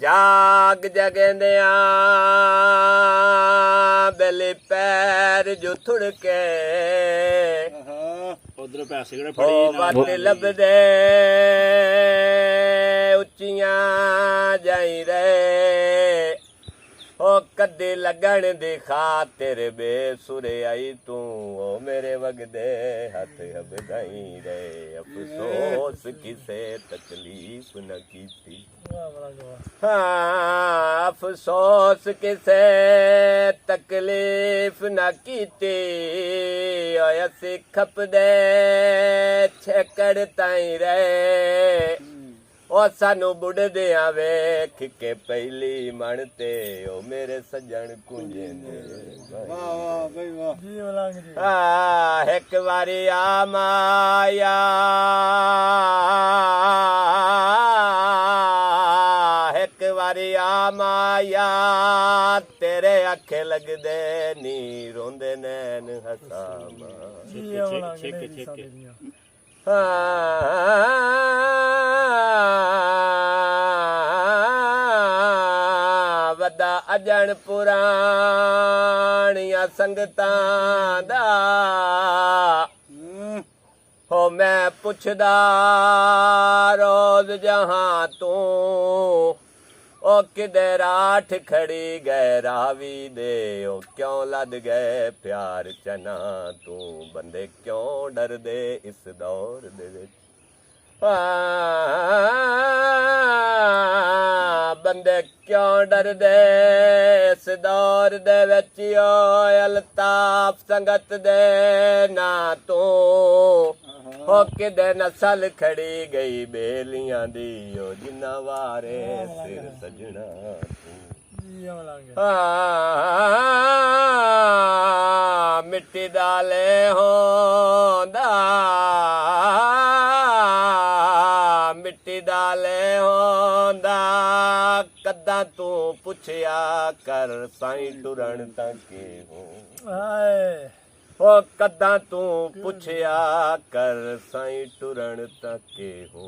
जाग जगंदिया बेले पैर जो थुड़के उधर पैसे किहड़े हो फड़ी वत लभदे उच्चियां जाई रे ओ कदे लगन दी खातिर बेसुरे आई तू ओ मेरे वगदे हथ हबदाई रे अफसोस किसे तकलीफ न कीती हाँ अफसोस किसे तकलीफ न कीती असी खपदे छेकड़ ताई रे ओ सानू बुढ़दिया वेख के पहली मन ते ओ मेरे सजन कुंजे एक बारी आ माया एक बारी आ माया तेरे आखे लगदे नी रोंदे नैन हसामा वदा अजन पुराणिया संगतां दा हो मैं पुछदा रोज जहां तू ओ किदे राठ खड़ी गए रावी दे ओ क्यों लद गए प्यार चना तू बंदे क्यों डर दे इस दौर दे विच बंदे क्यों डर दे इस दौर दे विच ओ अल्ताफ संगत दे ना तू हो किदे नसल खड़ी गई बेलियां दी ओ जिन्ना वारे सिर सजना मिट्टी दाले होंदा मिट्टी दाले होंदा कदा तू पुछया कर साईं टुरण तके हो ओ कदा तू पुछया कर साईं टुरण तके हो